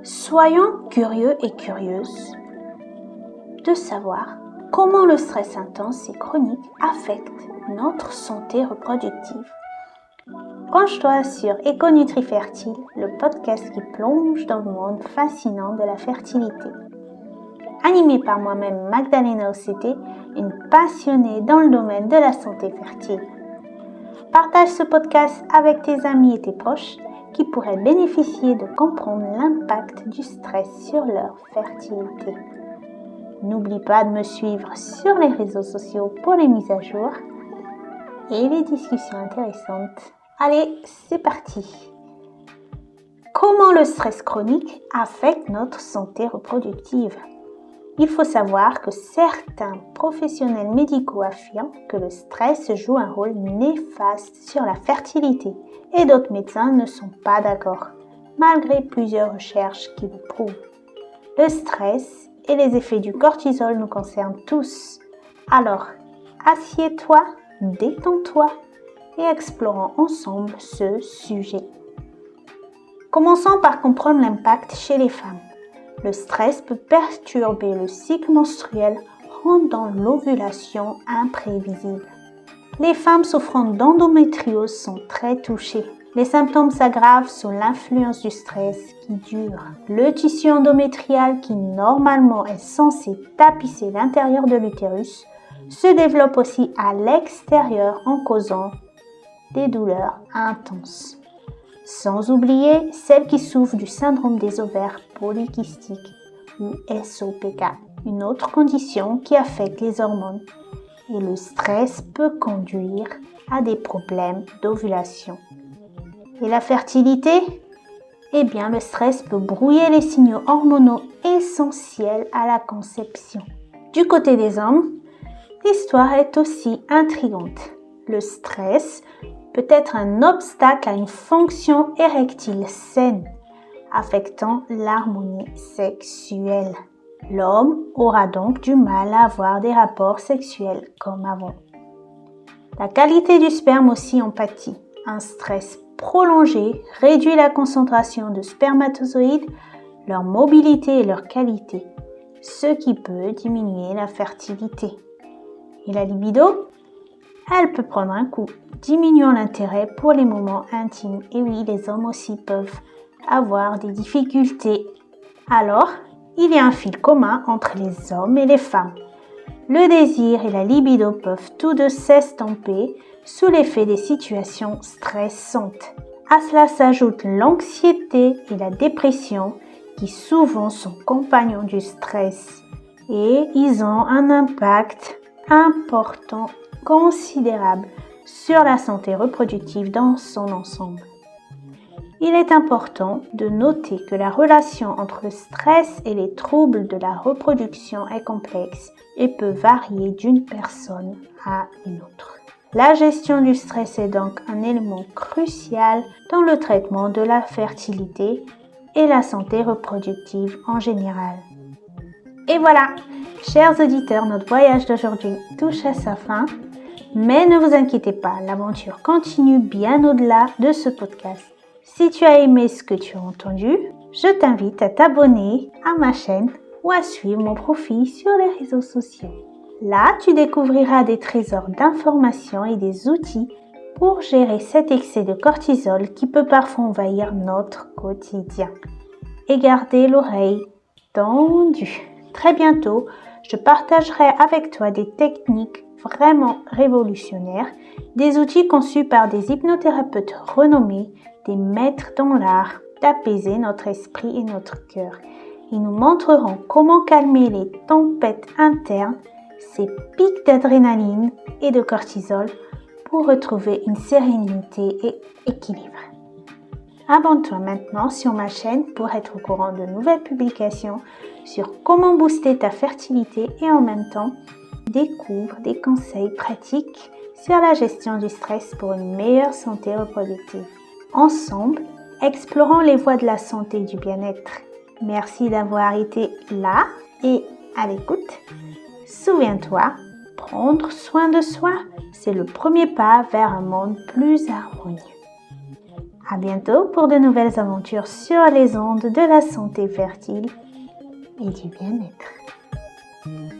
Soyons curieux et curieuses de savoir comment le stress intense et chronique affecte notre santé reproductive. Branche-toi sur Éco-Nutri Fertile, le podcast qui plonge dans le monde fascinant de la fertilité. Animée par moi-même Magdalena Ocete, une passionnée dans le domaine de la santé fertile. Partage ce podcast avec tes amis et tes proches qui pourraient bénéficier de comprendre l'impact du stress sur leur fertilité. N'oublie pas de me suivre sur les réseaux sociaux pour les mises à jour et les discussions intéressantes. Allez, c'est parti! Comment le stress chronique affecte notre santé reproductive? Il faut savoir que certains professionnels médicaux affirment que le stress joue un rôle néfaste sur la fertilité et d'autres médecins ne sont pas d'accord, malgré plusieurs recherches qui le prouvent. Le stress et les effets du cortisol nous concernent tous. Alors, assieds-toi, détends-toi et explorons ensemble ce sujet. Commençons par comprendre l'impact chez les femmes. Le stress peut perturber le cycle menstruel, rendant l'ovulation imprévisible. Les femmes souffrant d'endométriose sont très touchées. Les symptômes s'aggravent sous l'influence du stress qui dure. Le tissu endométrial, qui normalement est censé tapisser l'intérieur de l'utérus, se développe aussi à l'extérieur en causant des douleurs intenses. Sans oublier celles qui souffrent du syndrome des ovaires polykystiques ou SOPK, une autre condition qui affecte les hormones. Et le stress peut conduire à des problèmes d'ovulation. Et la fertilité? Eh bien, le stress peut brouiller les signaux hormonaux essentiels à la conception. Du côté des hommes, l'histoire est aussi intrigante. Le stress peut être un obstacle à une fonction érectile saine, affectant l'harmonie sexuelle. L'homme aura donc du mal à avoir des rapports sexuels comme avant. La qualité du sperme aussi en pâtit. Un stress prolongé réduit la concentration de spermatozoïdes, leur mobilité et leur qualité, ce qui peut diminuer la fertilité. Et la libido? Elle peut prendre un coup, diminuant l'intérêt pour les moments intimes. Et oui, les hommes aussi peuvent avoir des difficultés. Alors, il y a un fil commun entre les hommes et les femmes. Le désir et la libido peuvent tous deux s'estomper sous l'effet des situations stressantes. À cela s'ajoute l'anxiété et la dépression qui souvent sont compagnons du stress. Et ils ont un impact important, considérable sur la santé reproductive dans son ensemble. Il est important de noter que la relation entre le stress et les troubles de la reproduction est complexe et peut varier d'une personne à une autre. La gestion du stress est donc un élément crucial dans le traitement de la fertilité et la santé reproductive en général. Et voilà, chers auditeurs, notre voyage d'aujourd'hui touche à sa fin. Mais ne vous inquiétez pas, l'aventure continue bien au-delà de ce podcast. Si tu as aimé ce que tu as entendu, je t'invite à t'abonner à ma chaîne ou à suivre mon profil sur les réseaux sociaux. Là, tu découvriras des trésors d'informations et des outils pour gérer cet excès de cortisol qui peut parfois envahir notre quotidien. Et garder l'oreille tendue. Très bientôt, je partagerai avec toi des techniques vraiment révolutionnaires, des outils conçus par des hypnothérapeutes renommés, des maîtres dans l'art d'apaiser notre esprit et notre cœur. Ils nous montreront comment calmer les tempêtes internes, ces pics d'adrénaline et de cortisol pour retrouver une sérénité et équilibre. Abonne-toi maintenant sur ma chaîne pour être au courant de nouvelles publications sur comment booster ta fertilité et en même temps découvre des conseils pratiques sur la gestion du stress pour une meilleure santé reproductive. Ensemble, explorons les voies de la santé et du bien-être. Merci d'avoir été là et à l'écoute. Souviens-toi, prendre soin de soi, c'est le premier pas vers un monde plus harmonieux. À bientôt pour de nouvelles aventures sur les ondes de la santé fertile et du bien-être.